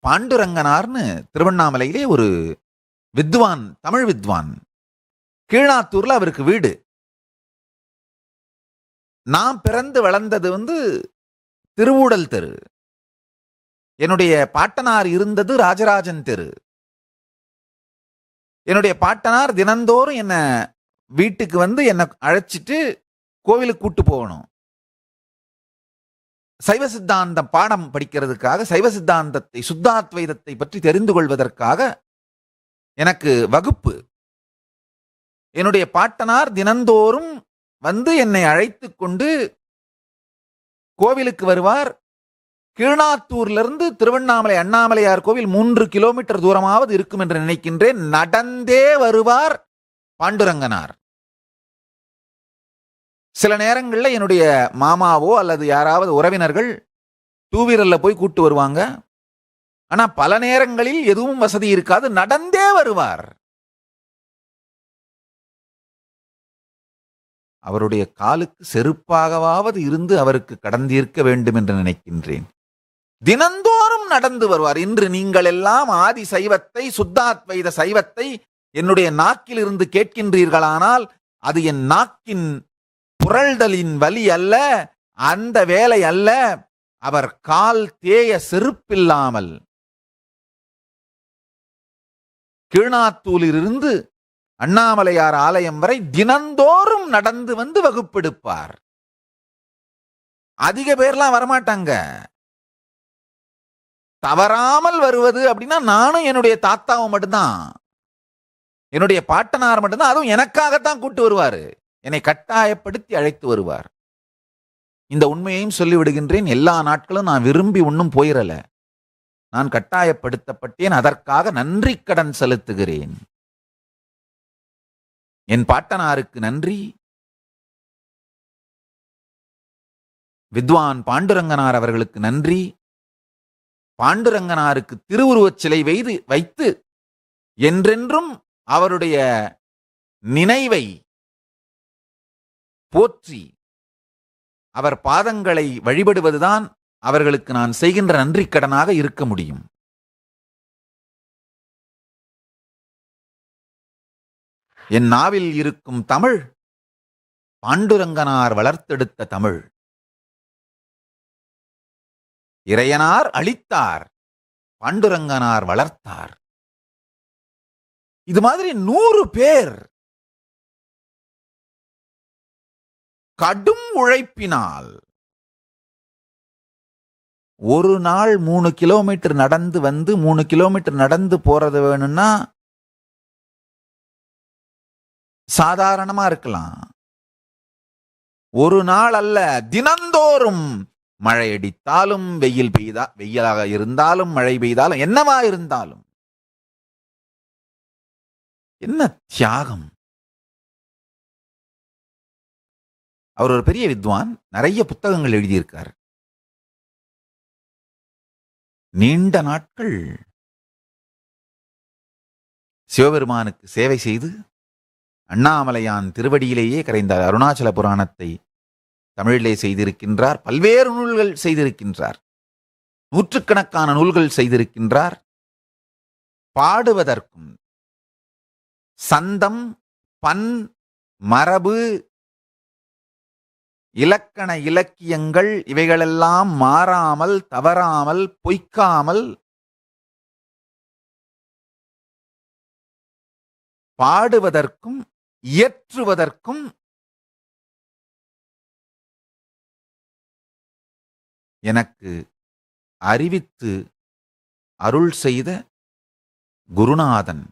பாண்டுரங்கனார்னு திருவண்ணாமலையிலே ஒரு வித்வான், தமிழ் வித்வான். கீழாத்தூர்ல அவருக்கு வீடு. நான் பிறந்து வளர்ந்தது திருவூடல் தெரு. என்னுடைய பாட்டனார் இருந்தது ராஜராஜன் தெரு. என்னுடைய பாட்டனார் தினந்தோறும் என்ன வீட்டுக்கு என்ன அழைச்சிட்டு கோவிலுக்கு கூட்டு போகணும். சைவ சித்தாந்தம் பாடம் படிக்கிறதுக்காக, சைவ சித்தாந்தத்தை, சுத்தாத்வைதத்தை பற்றி தெரிந்து கொள்வதற்காக எனக்கு வகுப்பு. என்னுடைய பாட்டனார் தினந்தோறும் என்னை அழைத்து கொண்டு கோவிலுக்கு வருவார். கீழாத்தூர்லிருந்து திருவண்ணாமலை அண்ணாமலையார் கோவில் 3 கிலோமீட்டர் தூரமாவது இருக்கும் என்று நினைக்கின்றேன். நடந்தே வருவார் பாண்டுரங்கனார். சில நேரங்களில் என்னுடைய மாமாவோ அல்லது யாராவது உறவினர்கள் 2 வீலர்ல போய் கூட்டு வருவாங்க. ஆனா பல நேரங்களில் எதுவும் வசதி இருக்காது, நடந்தே வருவார். அவருடைய காலுக்கு செருப்பாகவாவது இருந்து அவருக்கு கடந்திருக்க வேண்டும் என்று நினைக்கின்றேன். தினந்தோறும் நடந்து வருவார். இன்று நீங்கள் எல்லாம் ஆதி சைவத்தை, சுத்தாத்வைத சைவத்தை என்னுடைய நாக்கில் இருந்து கேட்கின்றீர்களானால் அது என் நாக்கின் புரள்தலின் வலி அல்ல, அந்த வேலை அல்ல. அவர் கால் தேய செருப்பில்லாமல் கீழாத்தூரிலிருந்து அண்ணாமலையார் ஆலயம் வரை தினந்தோறும் நடந்து வகுப்பெடுப்பார். அதிக பேர்லாம் வரமாட்டாங்க. தவறாமல் வருவது அப்படின்னா நானும் என்னுடைய தாத்தாவும் மட்டும்தான், என்னுடைய பாட்டனார் மட்டும்தான். அதுவும் எனக்காகத்தான் கூட்டு வருவாரு. என்னை கட்டாயப்படுத்தி அழைத்து வருவார். இந்த உண்மையையும் சொல்லிவிடுகின்றேன். எல்லா நாட்களும் நான் விரும்பி ஒன்னும் போயிரல, நான் கட்டாயப்படுத்தப்பட்டேன். அதற்காக நன்றி கடன் செலுத்துகிறேன். என் பாட்டனாருக்கு நன்றி. வித்வான் பாண்டுரங்கனார் அவர்களுக்கு நன்றி. பாண்டுரங்கனாருக்கு திருவுருவச் சிலை வைத்து என்றென்றும் அவருடைய நினைவை போற்றி அவர் பாதங்களை வழிபடுவதுதான் அவர்களுக்கு நான் செய்கின்ற நன்றி கடனாக இருக்க முடியும். என் நாவில் இருக்கும் தமிழ் பாண்டுரங்கனார் வளர்த்தெடுத்த தமிழ். இறையனார் அளித்தார், பாண்டுரங்கனார் வளர்த்தார். இது மாதிரி 100 பேர் கடும் உழைப்பினால் ஒரு நாள் 3 கிலோமீட்டர் நடந்து 3 கிலோமீட்டர் நடந்து போறது வேணும்னா சாதாரணமா இருக்கலாம். ஒரு நாள் அல்ல, தினந்தோறும் மழை அடித்தாலும், வெயிலாக இருந்தாலும், மழை பெய்தாலும், என்னவா இருந்தாலும், என்ன தியாகம்! அவர் ஒரு பெரிய வித்வான், நிறைய புத்தகங்கள் எழுதியிருக்கார். நீண்ட நாட்கள் சிவபெருமானுக்கு சேவை செய்து அண்ணாமலையான் திருவடியிலேயே கரைந்தார். அருணாச்சல புராணத்தை தமிழிலே செய்திருக்கின்றார். பல்வேறு நூல்கள் செய்திருக்கின்றார். 100கணக்கான நூல்கள் செய்திருக்கின்றார். பாடுவதற்கும் சந்தம், பண், மரபு, இலக்கண இலக்கியங்கள் இவைகளெல்லாம் மாறாமல், தவறாமல், பொய்க்காமல் பாடுவதற்கும் இயற்றுவதற்கும் எனக்கு அறிவித்து அருள் செய்த குருநாதன்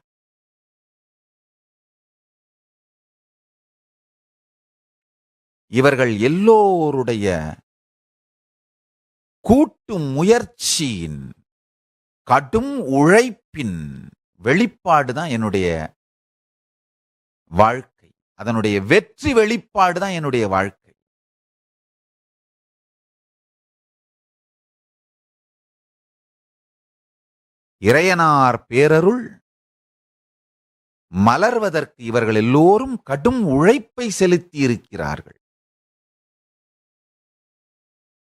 இவர்கள் எல்லோருடைய கூட்டு முயற்சியின், கடும் உழைப்பின் வெளிப்பாடுதான் என்னுடைய வாழ்க்கை. அதனுடைய வெற்றி வெளிப்பாடுதான் என்னுடைய வாழ்க்கை. இறையனார் பேரருள் மலர்வதற்கு இவர்கள் எல்லோரும் கடும் உழைப்பை செலுத்தி இருக்கிறார்கள்.